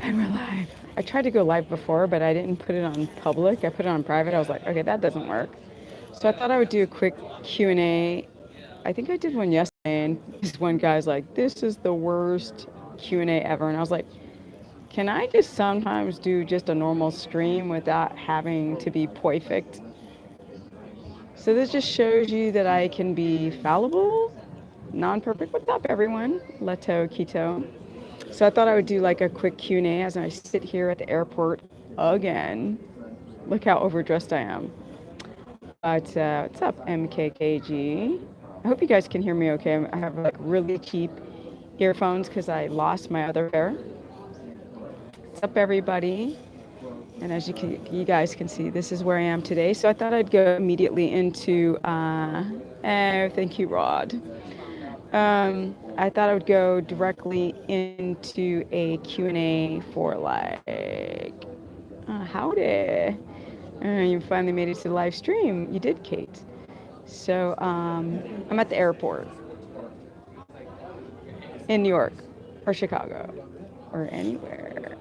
And we're live. I tried to go live before, but I didn't put it on public. I put it on private. I was like, okay, that doesn't work. So I thought I would do a quick Q&A. I think I did one yesterday, and this one guy's like, this is the worst Q&A ever. And I was like, can I just sometimes do just a normal stream without having to be perfect? So this just shows you that I can be fallible, non-perfect. What's up, everyone? Leto, Keto. So I thought I would do like a quick Q&A as I sit here at the airport again. Look how overdressed I am. But what's up, MKKG? I hope you guys can hear me okay. I have like really cheap earphones because I lost my other pair. What's up, everybody? And as you guys can see, this is where I am today. So I thought I'd go immediately into, thank you, Rod. I thought I would go directly into a Q&A for like, howdy. You finally made it to the live stream. You did, Kate. So I'm at the airport in New York or Chicago or anywhere.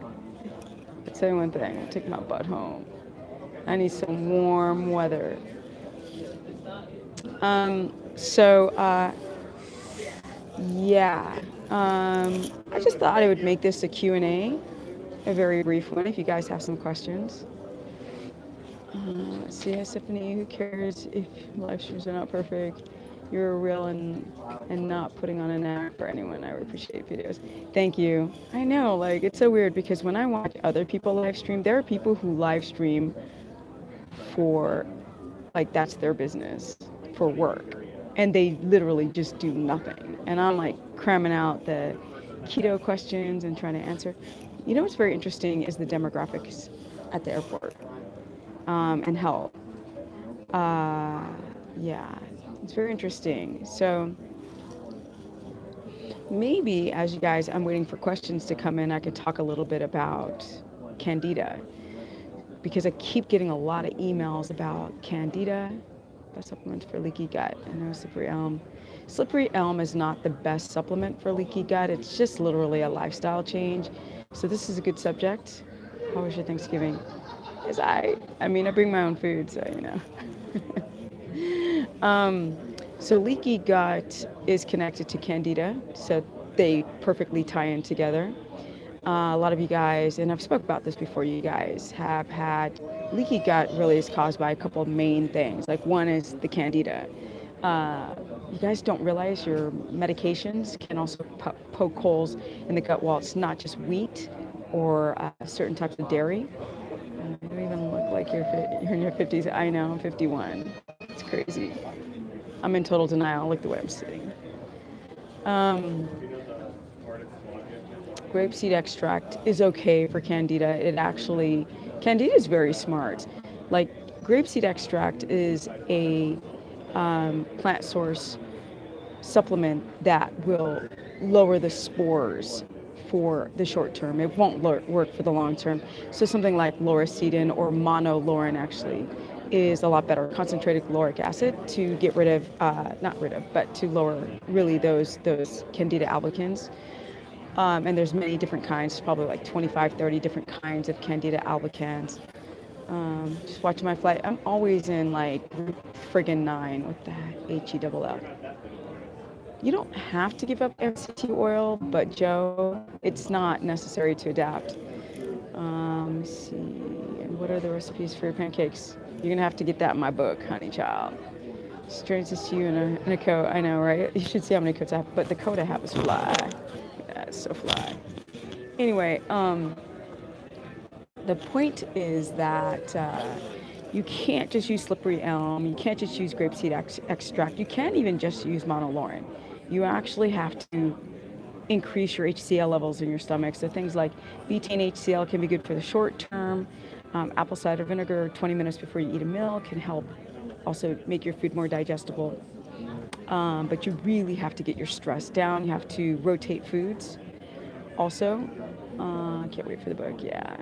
I'll tell you one thing, I'll take my butt home. I need some warm weather. So yeah, I just thought I would make this a Q&A, a very brief one, if you guys have some questions. Let's see, Stephanie, who cares if live streams are not perfect? You're real and not putting on an act for anyone. I would appreciate videos. Thank you. I know, like, it's so weird because when I watch other people live stream, there are people who live stream for, like, that's their business, for work. And they literally just do nothing. And I'm like cramming out the keto questions and trying to answer. You know what's very interesting is the demographics at the airport and health. Yeah, it's very interesting. So maybe as you guys, I'm waiting for questions to come in, I could talk a little bit about candida because I keep getting a lot of emails about candida, best supplements for leaky gut. I know slippery elm. Slippery elm is not the best supplement for leaky gut. It's just literally a lifestyle change. So this is a good subject. How was your Thanksgiving? Is I mean, I bring my own food, so you know. So leaky gut is connected to candida, so they perfectly tie in together. A lot of you guys, and I've spoke about this before, you guys have had leaky gut really is caused by a couple of main things. Like one is the candida. You guys don't realize your medications can also poke holes in the gut wall. It's not just wheat or certain types of dairy. You don't even look like you're in your 50s. I know, I'm 51. It's crazy. I'm in total denial. Look the way I'm sitting. Grapeseed extract is okay for candida. Candida is very smart. Like grapeseed extract is a plant source supplement that will lower the spores for the short term. It won't work for the long term. So something like lauricidin or monolaurin actually is a lot better. Concentrated lauric acid to get rid of, not rid of, but to lower really those candida albicans. And there's many different kinds, probably like 25, 30 different kinds of candida albicans. Just watching my flight. I'm always in like friggin' 9 with the HELL. You don't have to give up MCT oil, but Joe, it's not necessary to adapt. Let's see, and what are the recipes for your pancakes? You're gonna have to get that in my book, honey child. Strangest to you in a coat, I know, right? You should see how many coats I have, but the coat I have is fly. Yeah, it's so fly. Anyway, the point is that you can't just use slippery elm. You can't just use grapeseed extract. You can't even just use monolaurin. You actually have to increase your HCl levels in your stomach. So things like betaine HCl can be good for the short term. Apple cider vinegar 20 minutes before you eat a meal can help also make your food more digestible. But you really have to get your stress down. You have to rotate foods. Also, I can't wait for the book. Yeah.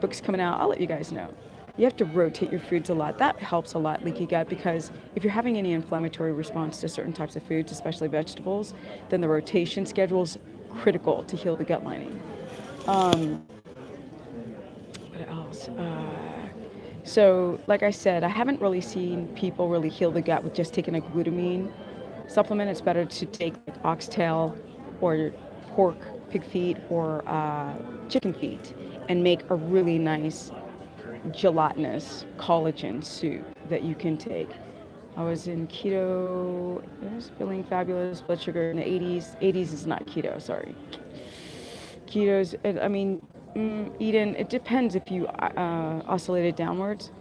Book's coming out. I'll let you guys know. You have to rotate your foods a lot. That helps a lot, leaky gut, because if you're having any inflammatory response to certain types of foods, especially vegetables, then the rotation schedule is critical to heal the gut lining. Um, what else? So, like I said, I haven't really seen people really heal the gut with just taking a glutamine supplement. It's better to take like oxtail or pork, pig feet, or chicken feet, and make a really nice gelatinous collagen soup that you can take. I was in keto, I was feeling fabulous, blood sugar in the 80s. 80s is not keto, sorry. Keto's, I mean, Eden, it depends if you oscillated downwards,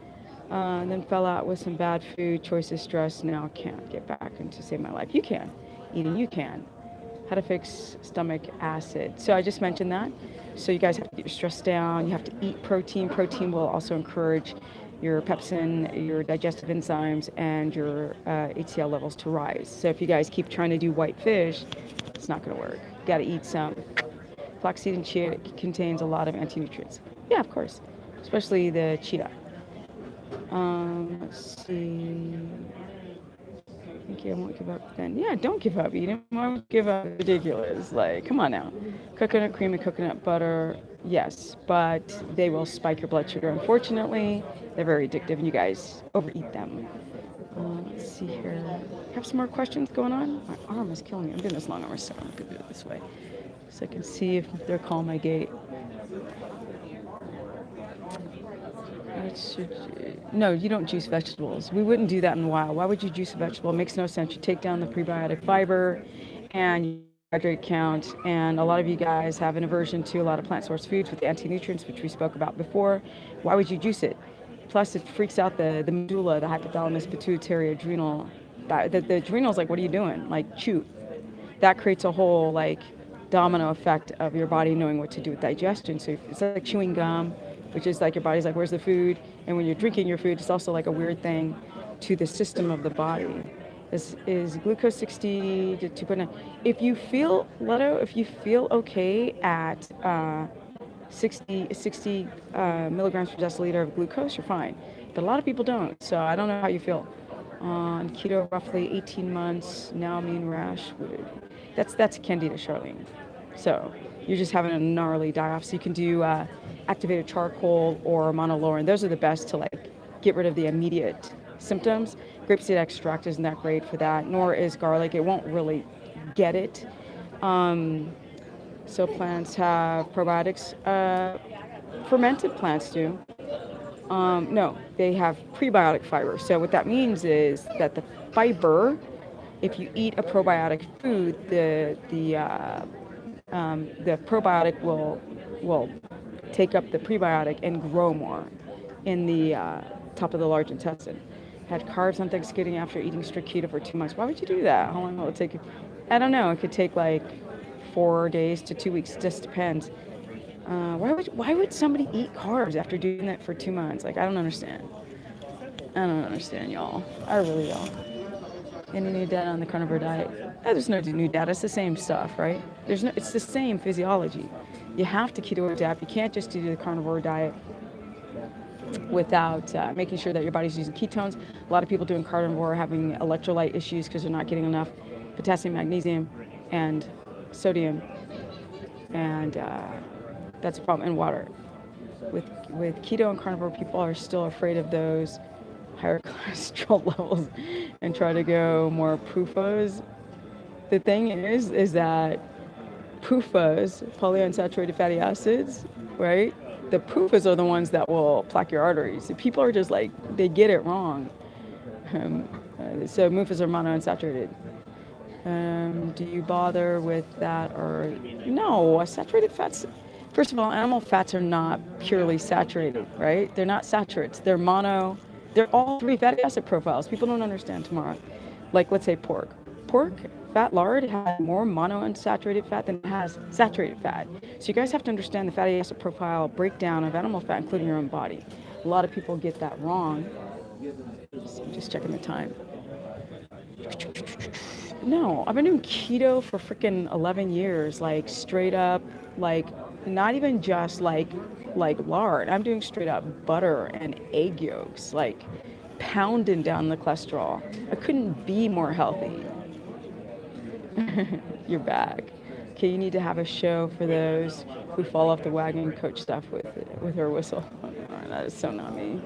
and then fell out with some bad food choices, stress. Now can't get back into save my life. You can, Eden, you can. How to fix stomach acid. So I just mentioned that. So you guys have to get your stress down. You have to eat protein. Protein will also encourage your pepsin, your digestive enzymes, and your HCl levels to rise. So if you guys keep trying to do white fish, it's not going to work. You got to eat some. Flaxseed and chia contains a lot of anti-nutrients. Yeah, of course, especially the chia. Let's see. Thank you. I won't give up then. Yeah, don't give up, Eden. Why would you give up? Ridiculous. Like, come on now. Coconut cream and coconut butter, yes, but they will spike your blood sugar. Unfortunately, they're very addictive and you guys overeat them. Let's see here. Have some more questions going on? My arm is killing me. I'm doing this long arm, so I'm going to do it this way so I can see if they're calling my gate. No, you don't juice vegetables. We wouldn't do that in the wild. Why would you juice a vegetable? It makes no sense. You take down the prebiotic fiber and you carbohydrate count. And a lot of you guys have an aversion to a lot of plant source foods with the anti-nutrients, which we spoke about before. Why would you juice it? Plus, it freaks out the medulla, the hypothalamus, pituitary, adrenal. The adrenal's like, what are you doing? Like, chew. That creates a whole like domino effect of your body knowing what to do with digestion. So it's like chewing gum, which is like your body's like, where's the food? And when you're drinking your food, it's also like a weird thing to the system of the body. Is glucose 60 to 2.9. If you feel, Leto, if you feel okay at 60 milligrams per deciliter of glucose, you're fine. But a lot of people don't. So I don't know how you feel. On keto, roughly 18 months, now mean rash. That's Candida Charlene. So you're just having a gnarly die-off. So you can do activated charcoal or monolaurin. Those are the best to like get rid of the immediate symptoms. Grapeseed extract isn't that great for that, nor is garlic. It won't really get it. So plants have probiotics. Fermented plants do. No, they have prebiotic fiber. So what that means is that the fiber, if you eat a probiotic food, the probiotic will take up the prebiotic and grow more in the top of the large intestine. Had carbs on Thanksgiving after eating strict keto for 2 months. Why would you do that? How long will it take? I don't know. It could take like 4 days to 2 weeks. Just depends. Why would somebody eat carbs after doing that for 2 months? Like, I don't understand. I don't understand, y'all. I really don't. Any new data on the carnivore diet? There's no new data. It's the same stuff, right? It's the same physiology. You have to keto adapt. You can't just do the carnivore diet without making sure that your body's using ketones. A lot of people doing carnivore are having electrolyte issues because they're not getting enough potassium, magnesium, and sodium, and that's a problem in water. With keto and carnivore, people are still afraid of those higher cholesterol levels and try to go more PUFAs. The thing is that PUFAs, polyunsaturated fatty acids, right? The PUFAs are the ones that will plaque your arteries. People are just like, they get it wrong. So MUFAs are monounsaturated. Do you bother with that or no? Saturated fats. First of all, animal fats are not purely saturated, right? They're not saturates. They're mono. They're all three fatty acid profiles. People don't understand tomorrow. Like, let's say pork. Pork, fat lard has more monounsaturated fat than it has saturated fat. So you guys have to understand the fatty acid profile breakdown of animal fat, including your own body. A lot of people get that wrong. Just checking the time. No, I've been doing keto for freaking 11 years, like straight up, like not even just like lard. I'm doing straight up butter and egg yolks, like pounding down the cholesterol. I couldn't be more healthy. You're back. Okay, you need to have a show for those who fall off the wagon, coach stuff with her whistle. Oh, that is so not me.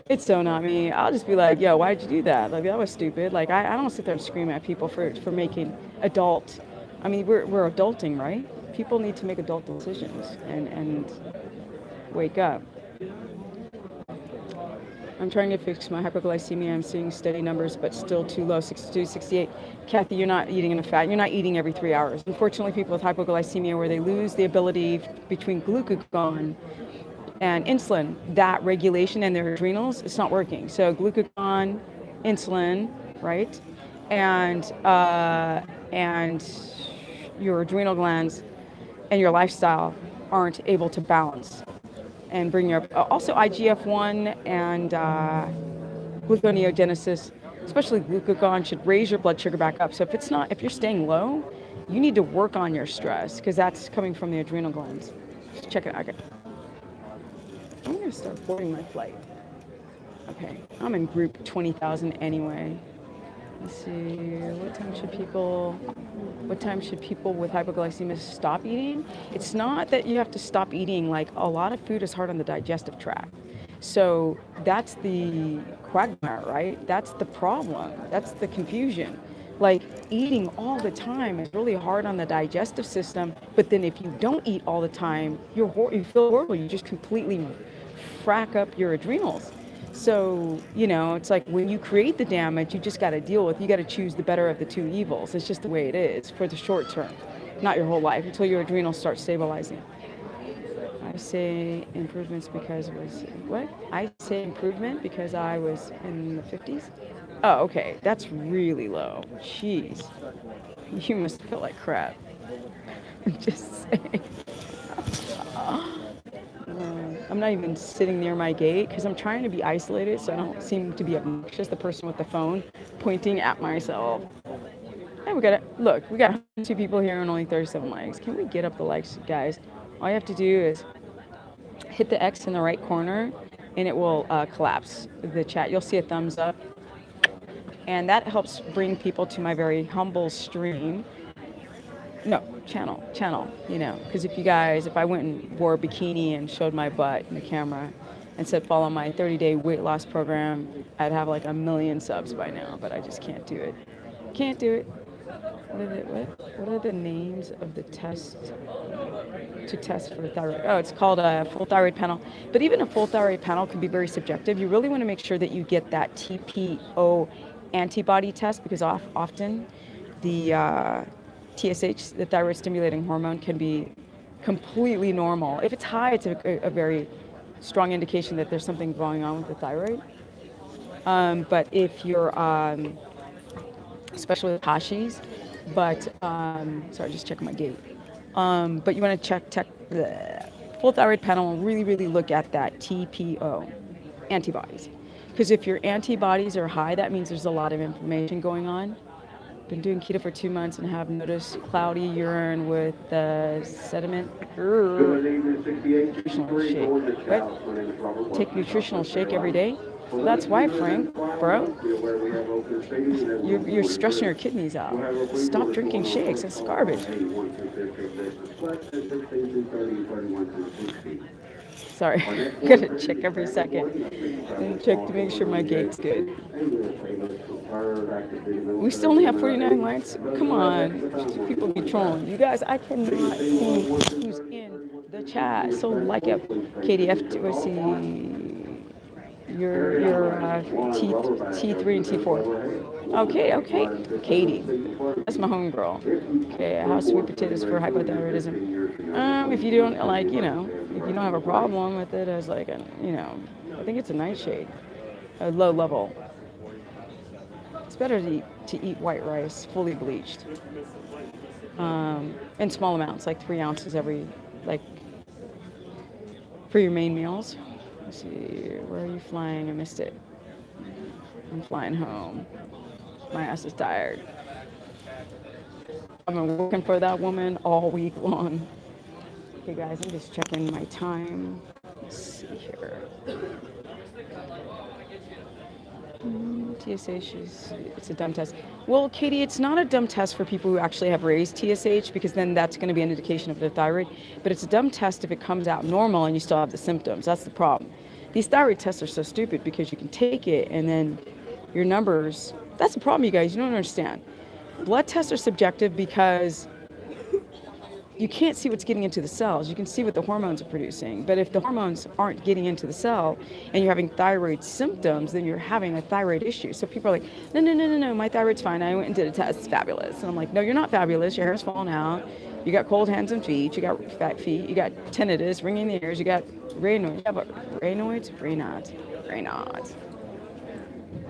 It's so not me. I'll just be like, yo, why'd you do that? Like, that was stupid. Like, I don't sit there and scream at people for making adult. I mean, we're adulting, right? People need to make adult decisions and wake up. I'm trying to fix my hypoglycemia. I'm seeing steady numbers, but still too low, 62, 68. Kathy, you're not eating enough fat. You're not eating every 3 hours. Unfortunately, people with hypoglycemia, where they lose the ability between glucagon and insulin, that regulation in their adrenals, it's not working. So glucagon, insulin, right, and your adrenal glands and your lifestyle aren't able to balance and bring your also IGF-1 and gluconeogenesis, especially glucagon, should raise your blood sugar back up. So if you're staying low, you need to work on your stress because that's coming from the adrenal glands. Just check it out. Okay. I'm gonna start boarding my flight. Okay, I'm in group 20,000 anyway. Let's see, what time should people with hypoglycemia stop eating? It's not that you have to stop eating. Like, a lot of food is hard on the digestive tract. So that's the quagmire, right? That's the problem. That's the confusion. Like, eating all the time is really hard on the digestive system, but then if you don't eat all the time, you feel horrible. You just completely frack up your adrenals. So, it's like when you create the damage, you just got to deal with, you got to choose the better of the two evils. It's just the way it is for the short term, not your whole life, until your adrenals start stabilizing. I say improvements because it was, what? I say improvement because I was in the 50s? Oh, okay, that's really low. Jeez, you must feel like crap. I'm just saying. I'm not even sitting near my gate because I'm trying to be isolated so I don't seem to be obnoxious, the person with the phone pointing at myself. Hey, we got 2 people here and only 37 likes. Can we get up the likes, guys? All you have to do is hit the X in the right corner and it will collapse the chat. You'll see a thumbs up. And that helps bring people to my very humble stream. No, channel, because if I went and wore a bikini and showed my butt in the camera and said follow my 30-day weight loss program, I'd have like 1 million subs by now, but I just can't do it. Can't do it. What are the names of the tests to test for thyroid? Oh, it's called a full thyroid panel. But even a full thyroid panel can be very subjective. You really want to make sure that you get that TPO antibody test because often the TSH, the thyroid stimulating hormone, can be completely normal. If it's high, it's a very strong indication that there's something going on with the thyroid. But if you're, especially with Hashis, sorry, just checking my gate. But you want to check the full thyroid panel and really, really look at that TPO antibodies. Because if your antibodies are high, that means there's a lot of inflammation going on. Been doing keto for 2 months and have noticed cloudy urine with sediment. Nutritional shake. What? Take nutritional shake every day? Well, that's why, Frank, bro. You're stressing your kidneys out. Stop drinking shakes. That's garbage. Sorry, I'm gonna check every second and check to make sure my gate's good. We still only have 49 likes. Come on, people be trolling. You guys, I cannot see who's in the chat. So like it, KDF, I see your T3 and T4. Okay, Katie, that's my homegirl. Okay, how sweet potatoes for hypothyroidism? If you don't if you don't have a problem with it as I think it's a nightshade, a low level. It's better to eat white rice, fully bleached, in small amounts, like 3 ounces for your main meals. Let's see, where are you flying? I missed it. I'm flying home. My ass is tired. I've been working for that woman all week long. Okay, guys, I'm just checking my time. Let's see here. TSH it's a dumb test. Well, Katie, it's not a dumb test for people who actually have raised TSH because then that's going to be an indication of their thyroid. But it's a dumb test if it comes out normal and you still have the symptoms. That's the problem. These thyroid tests are so stupid because you can take it and then your numbers. That's the problem, you guys. You don't understand. Blood tests are subjective because you can't see what's getting into the cells. You can see what the hormones are producing. But if the hormones aren't getting into the cell and you're having thyroid symptoms, then you're having a thyroid issue. So people are like, no, my thyroid's fine. I went and did a test. It's fabulous. And I'm like, no, you're not fabulous. Your hair's falling out. You got cold hands and feet. You got fat feet. You got tinnitus, ringing in the ears. You got Raynaud's. Yeah, but Raynaud's.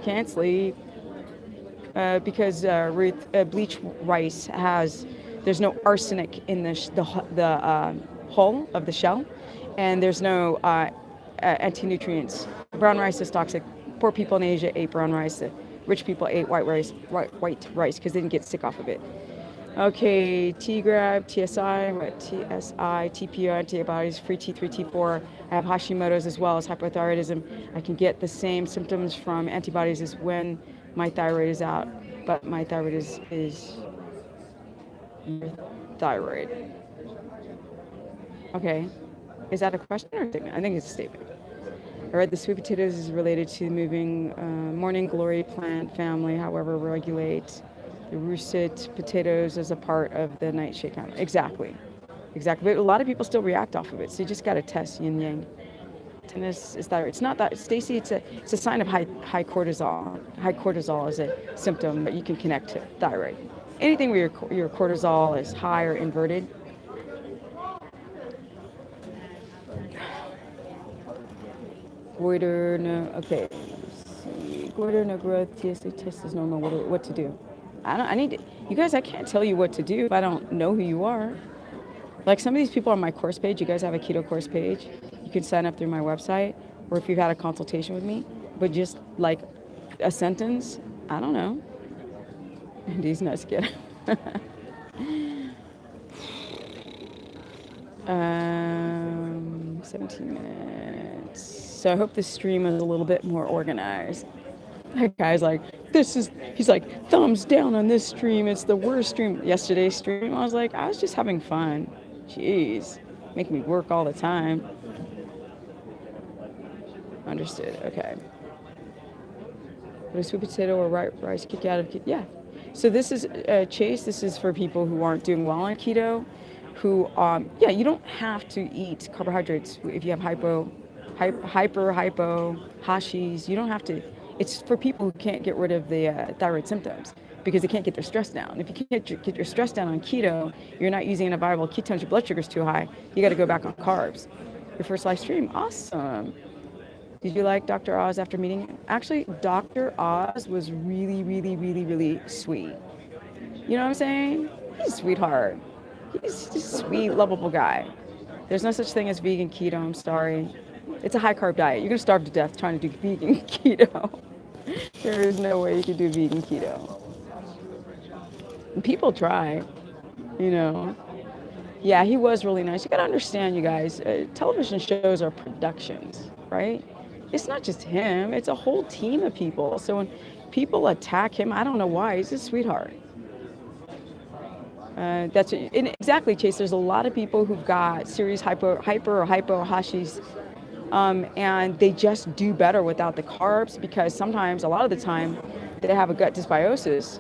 Can't sleep because bleach rice there's no arsenic in the hull of the shell, and there's no anti-nutrients. Brown rice is toxic. Poor people in Asia ate brown rice. Rich people ate white rice because they didn't get sick off of it. Okay, T-Grab, TSI, TPO antibodies, free T3, T4. I have Hashimoto's as well as hypothyroidism. I can get the same symptoms from antibodies as when my thyroid is out, but my thyroid is thyroid. Okay, is that a question or a statement? I think it's a statement. I read the sweet potatoes is related to moving morning glory plant family, however, regulate the russet potatoes as a part of the nightshade family. Exactly. But a lot of people still react off of it, so you just got to test yin yang. Tennis is thyroid. It's not that, Stacy. It's a sign of high cortisol. High cortisol is a symptom that you can connect to thyroid. Anything where your cortisol is high or inverted. Goiter, no. Okay. Goiter, no growth. TSA test is normal. What to do? You guys, I can't tell you what to do if I don't know who you are. Like some of these people on my course page, you guys have a keto course page. You can sign up through my website, or if you've had a consultation with me, but just like a sentence, I don't know. And he's not scared. 17 minutes. So I hope the stream is a little bit more organized. That guy's like, he's like, thumbs down on this stream. It's the worst stream. Yesterday's stream, I was like, I was just having fun. Jeez, make me work all the time. Understood, okay. Would a sweet potato or rice kick out of keto? Yeah. So this is, Chase, this is for people who aren't doing well on keto, who, you don't have to eat carbohydrates if you have hypo, Hashis. You don't have to. It's for people who can't get rid of the thyroid symptoms because they can't get their stress down. If you can't get your stress down on keto, you're not using enough viable ketones, your blood sugar's too high, you got to go back on carbs. Your first live stream, awesome. Did you like Dr. Oz after meeting him? Actually, Dr. Oz was really, really, really, really sweet. You know what I'm saying? He's a sweetheart. He's just a sweet, lovable guy. There's no such thing as vegan keto, I'm sorry. It's a high carb diet. You're going to starve to death trying to do vegan keto. There is no way you can do vegan keto. And people try, you know. Yeah, he was really nice. You got to understand, you guys, television shows are productions, right? It's not just him. It's a whole team of people. So when people attack him, I don't know why. He's a sweetheart. That's exactly, Chase. There's a lot of people who've got serious hyper or hypo Hashis, and they just do better without the carbs because sometimes, a lot of the time, they have a gut dysbiosis,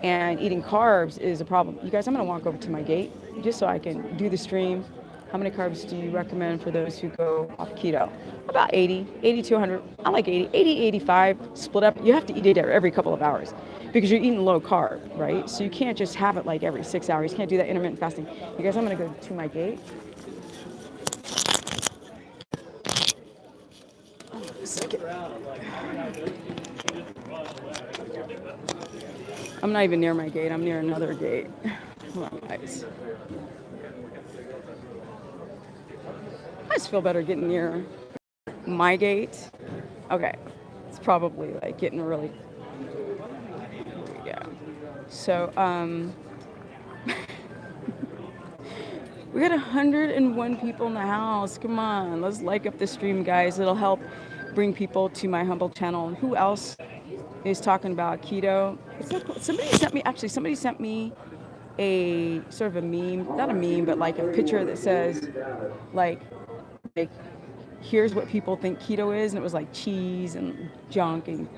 and eating carbs is a problem. You guys, I'm going to walk over to my gate just so I can do the stream. How many carbs do you recommend for those who go off keto? About 80 to 100. I like 80, 85, split up. You have to eat it every couple of hours because you're eating low carb, right? So you can't just have it like every 6 hours. You can't do that intermittent fasting. You guys, I'm going to go to my gate. Second. I'm not even near my gate. I'm near another gate. Hold on, guys. I just feel better getting near my gate. Okay. It's probably like getting really... Yeah. So, we got 101 people in the house. Come on. Let's like up the stream, guys. It'll help bring people to my humble channel. And who else is talking about keto. It's so cool. Somebody sent me a sort of a meme, not a meme, but like a picture that says like like here's what people think keto is, and it was like cheese and junk and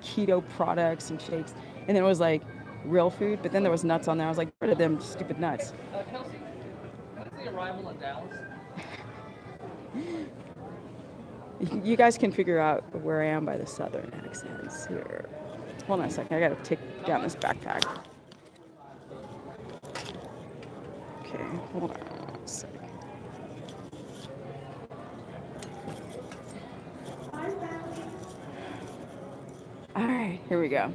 keto products and shakes, and then it was like real food, but then there was nuts on there. I was like, rid of them stupid nuts. Kelsey, when's the arrival in Dallas? You guys can figure out where I am by the southern accents here. Hold on a second, I gotta take down this backpack. Okay, hold on a second. All right, here we go.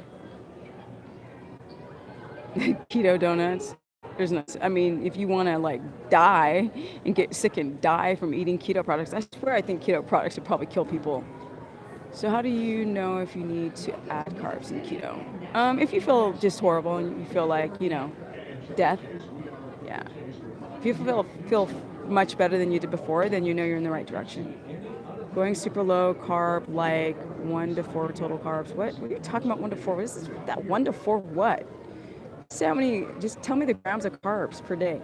Keto donuts. There's no, I mean, if you want to like die and get sick and die from eating keto products, I swear I think keto products would probably kill people. So how do you know if you need to add carbs in keto? If you feel just horrible and you feel like, death, yeah. If you feel much better than you did before, then you know you're in the right direction. Going super low carb, like 1 to 4 total carbs. What are you talking about? 1 to 4? What is that? 1 to 4 what? Say how many? Just tell me the grams of carbs per day.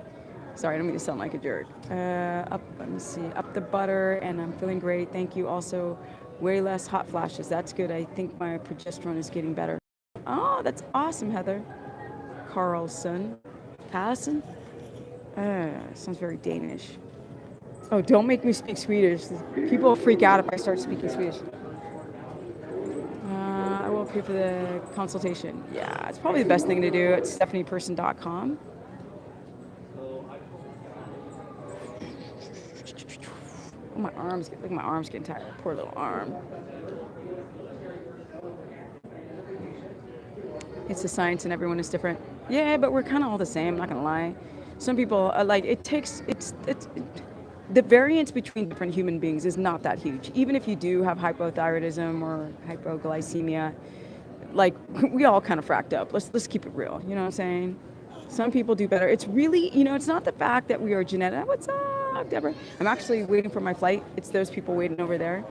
Sorry, I don't mean to sound like a jerk. Let me see. Up the butter, and I'm feeling great. Thank you. Also, way less hot flashes. That's good. I think my progesterone is getting better. Oh, that's awesome, Heather. Carlson. Carlson? Sounds very Danish. Oh, don't make me speak Swedish. People freak out if I start speaking Swedish. I will pay for the consultation. Yeah, it's probably the best thing to do at stephanieperson.com. Oh, my arms, look, my arm's getting tired. Poor little arm. It's a science and everyone is different. Yeah, but we're kind of all the same, I'm not gonna lie. Some people, like, the variance between different human beings is not that huge. Even if you do have hypothyroidism or hypoglycemia, like we all kind of fracked up. Let's keep it real. You know what I'm saying? Some people do better. It's really, it's not the fact that we are genetic. What's up, Deborah? I'm actually waiting for my flight. It's those people waiting over there.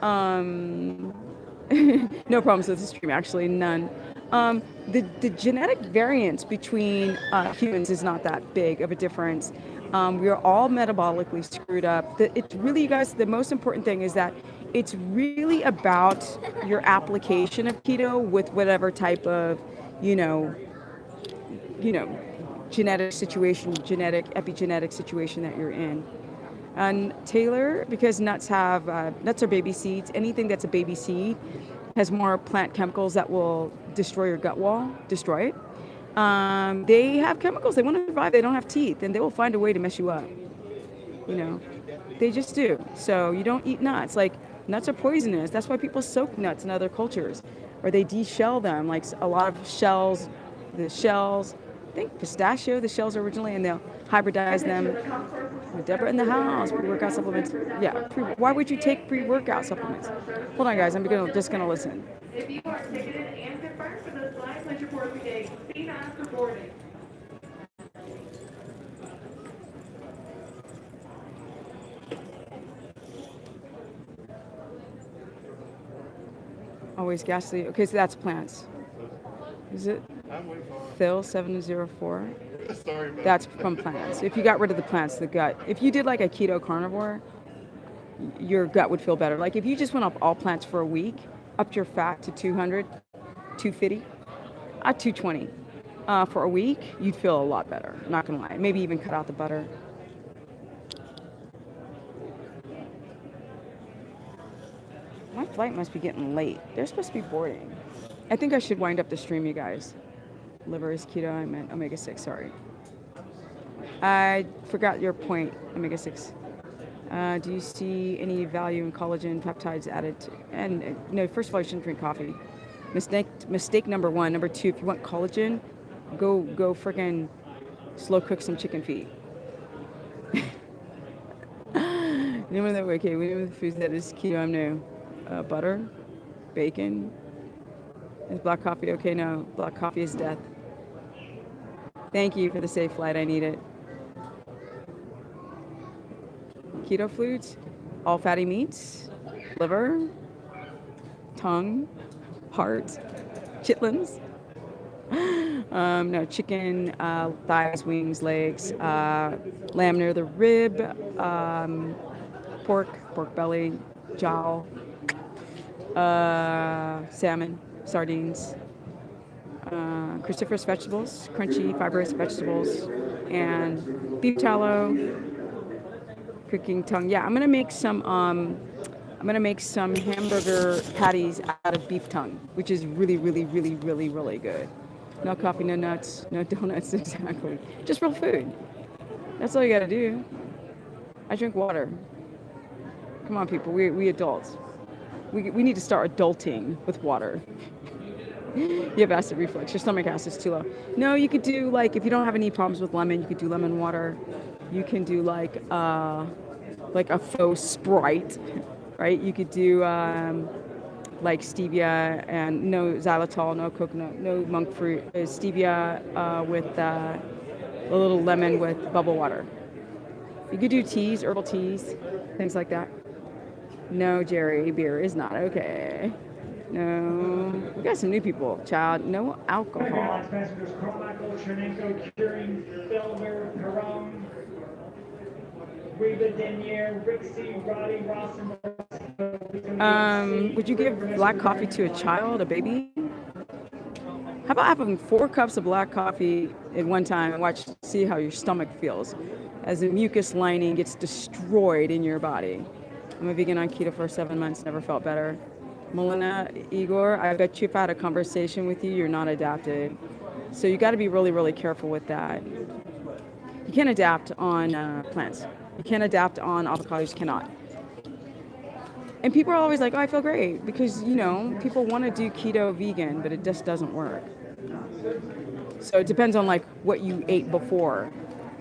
No problems with the stream, actually, none. The genetic variance between humans is not that big of a difference. We are all metabolically screwed up. It's really, you guys, the most important thing is that it's really about your application of keto with whatever type of, you know, genetic situation, epigenetic situation that you're in. And Taylor, because nuts are baby seeds, anything that's a baby seed has more plant chemicals that will destroy your gut wall, destroy it. They have chemicals, they want to survive, they don't have teeth, and they will find a way to mess you up. They just do. So you don't eat nuts. Like, nuts are poisonous. That's why people soak nuts in other cultures, or they de-shell them. Like a lot of shells, I think pistachio, the shells originally, and they'll hybridize them. Deborah in the house, pre-workout supplements. Yeah, why would you take pre-workout supplements? Hold on, guys, I'm just gonna listen. If you are ticketed and confirmed for those flights, let your board be seen after boarding. Always ghastly. Okay, so that's plants. Is it? Phil 704. Sorry, man. That's from plants. If you got rid of the plants, the gut. If you did like a keto carnivore, your gut would feel better. Like if you just went off all plants for a week, upped your fat to 200, 250, 220 for a week, you'd feel a lot better. Not gonna lie. Maybe even cut out the butter. My flight must be getting late. They're supposed to be boarding. I think I should wind up the stream, you guys. Liver is keto, I meant omega-6, sorry. I forgot your point, omega-6. Do you see any value in collagen peptides added to, and no, first of all, you shouldn't drink coffee. Mistake number one. Number two, if you want collagen, go freaking slow cook some chicken feet. Anyone that, okay, we know the foods that is keto, I'm new. Butter, bacon. Is black coffee okay? No, black coffee is death. Thank you for the safe flight, I need it. Keto foods, all fatty meats, liver, tongue, heart, chitlins. No, chicken, thighs, wings, legs, lamb near the rib, pork belly, jowl, salmon, sardines, cruciferous vegetables, crunchy, fibrous vegetables, and beef tallow, cooking tongue. Yeah, I'm gonna make some. I'm gonna make some hamburger patties out of beef tongue, which is really, really, really, really, really good. No coffee, no nuts, no donuts. Exactly. Just real food. That's all you gotta do. I drink water. Come on, people. We adults. We need to start adulting with water. You have acid reflux. Your stomach acid's too low. No, you could do like if you don't have any problems with lemon, you could do lemon water. You can do like a faux Sprite, right? You could do like stevia and no xylitol, no coconut, no monk fruit. Stevia with a little lemon with bubble water. You could do teas, herbal teas, things like that. No, Jerry, beer is not okay. No, we got some new people. Child, no alcohol. Would you give black coffee to a child, a baby? How about having 4 cups of black coffee at one time and see how your stomach feels as the mucus lining gets destroyed in your body? I'm a vegan on keto for 7 months, never felt better. Melina, Igor, I bet you if I had a conversation with you, you're not adapted. So you got to be really, really careful with that. You can't adapt on plants. You can't adapt on avocados, cannot. And people are always like, oh, I feel great. Because, people want to do keto vegan, but it just doesn't work. So it depends on like what you ate before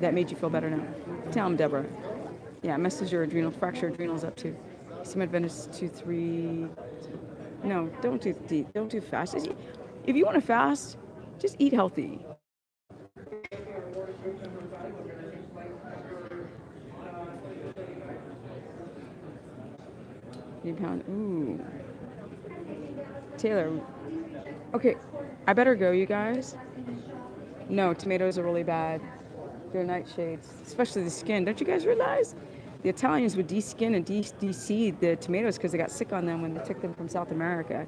that made you feel better now. Tell them, Deborah. Yeah, messes your fracture adrenals up too. Some Adventist 2-3. No, don't do deep. Don't do fast. If you want to fast, just eat healthy. £8. Ooh. Taylor. Okay, I better go, you guys. No, tomatoes are really bad. They're nightshades, especially the skin. Don't you guys realize? The Italians would de-skin and de-seed the tomatoes because they got sick on them when they took them from South America.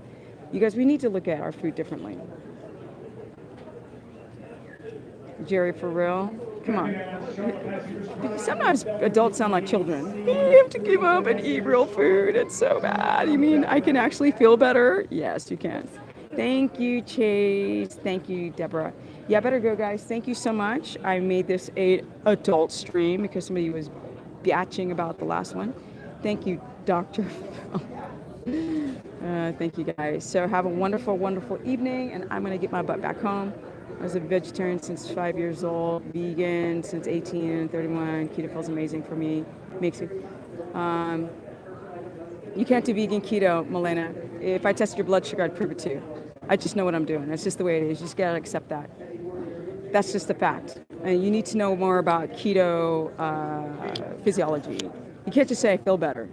You guys, we need to look at our food differently. Jerry, for real? Come on. Sometimes adults sound like children. You have to give up and eat real food. It's so bad. You mean I can actually feel better? Yes, you can. Thank you, Chase. Thank you, Deborah. Yeah, I better go, guys. Thank you so much. I made this a adult stream because somebody was batching about the last one. Thank you, Dr. Thank you, guys. So have a wonderful, wonderful evening, and I'm going to get my butt back home. I was a vegetarian since 5 years old, vegan since 18 and 31. Keto feels amazing for me. Makes me. You can't do vegan keto, Milena. If I tested your blood sugar, I'd prove it to you. I just know what I'm doing. That's just the way it is. You just got to accept that. That's just a fact. And you need to know more about keto physiology. You can't just say, I feel better.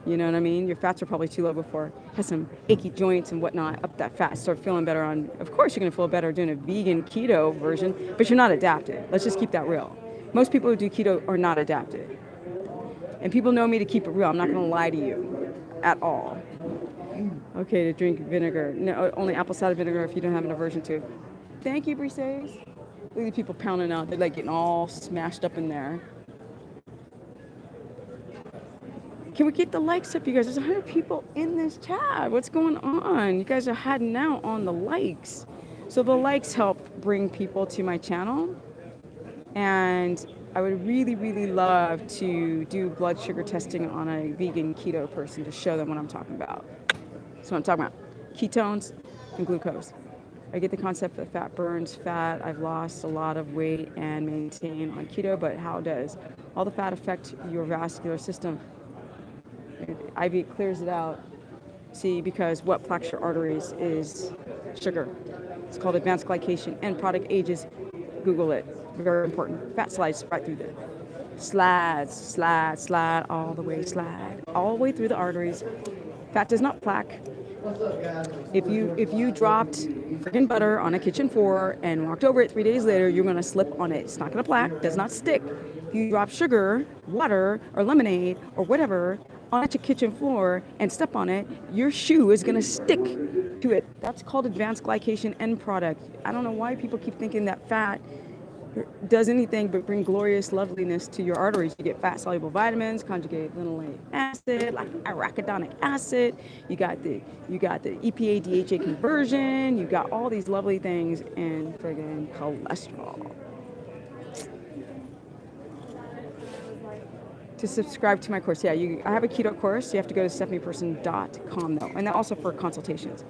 You know what I mean? Your fats are probably too low before. Has some achy joints and whatnot. Up that fat, start feeling better on. Of course, you're going to feel better doing a vegan keto version, but you're not adapted. Let's just keep that real. Most people who do keto are not adapted. And people know me to keep it real. I'm not going to lie to you at all. Okay, to drink vinegar. No, only apple cider vinegar if you don't have an aversion to. Thank you, Briseis. Look at the people pounding out. They're like getting all smashed up in there. Can we get the likes up, you guys? There's 100 people in this chat. What's going on? You guys are heading out on the likes. So the likes help bring people to my channel. And I would really, really love to do blood sugar testing on a vegan keto person to show them what I'm talking about. So I'm talking about ketones and glucose. I get the concept that fat burns fat. I've lost a lot of weight and maintain on keto, but how does all the fat affect your vascular system? IV clears it out. See, because what plaques your arteries is sugar. It's called advanced glycation. End product ages. Google it. Very important. Fat slides right through there. Slide all the way through the arteries. Fat does not plaque. If you dropped freaking butter on a kitchen floor and walked over it 3 days later, you're gonna slip on it. It's not gonna plaque, does not stick. If you drop sugar, water, or lemonade or whatever on a kitchen floor and step on it, your shoe is gonna stick to it. That's called advanced glycation end product. I don't know why people keep thinking that fat does anything but bring glorious loveliness to your arteries. You get fat soluble vitamins, conjugated linoleic acid, like arachidonic acid. You got the EPA DHA conversion. You got all these lovely things and friggin' cholesterol. To subscribe to my course, yeah, I have a keto course. You have to go to stephanieperson.com though, and that also for consultations.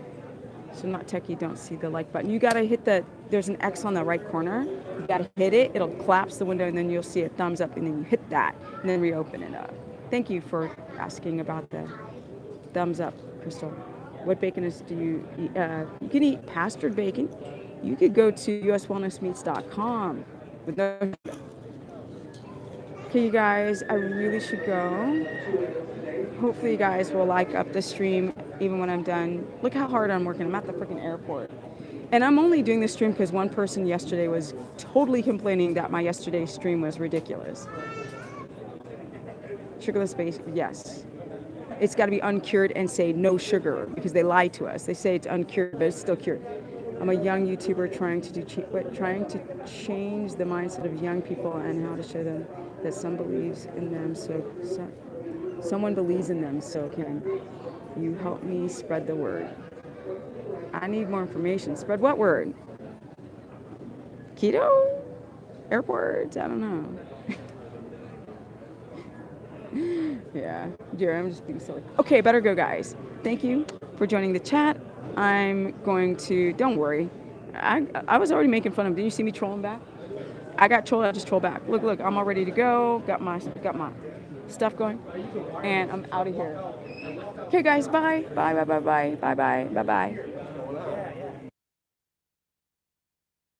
So not techie, don't see the like button. You gotta hit there's an X on the right corner. You gotta hit it, it'll collapse the window and then you'll see a thumbs up and then you hit that and then reopen it up. Thank you for asking about the thumbs up, Crystal. What bacon do you eat? You can eat pastured bacon. You could go to uswellnessmeats.com with no. Okay, you guys, I really should go. Hopefully you guys will like up the stream even when I'm done. Look how hard I'm working. I'm at the freaking airport. And I'm only doing this stream because one person yesterday was totally complaining that my yesterday's stream was ridiculous. Sugarless base, yes. It's got to be uncured and say no sugar because they lie to us. They say it's uncured, but it's still cured. I'm a young YouTuber trying to change the mindset of young people and how to show them that someone believes in them. Someone believes in them. So can you help me spread the word? I need more information. Spread what word? Keto? Airports? I don't know. Yeah, Jerry, I'm just being silly. Okay, better go, guys. Thank you for joining the chat. I'm going to, don't worry. I was already making fun of him. Did you see me trolling back? I got trolled, I just troll back. Look, I'm all ready to go. Got my stuff going. And I'm out of here. Okay, guys, bye. Bye.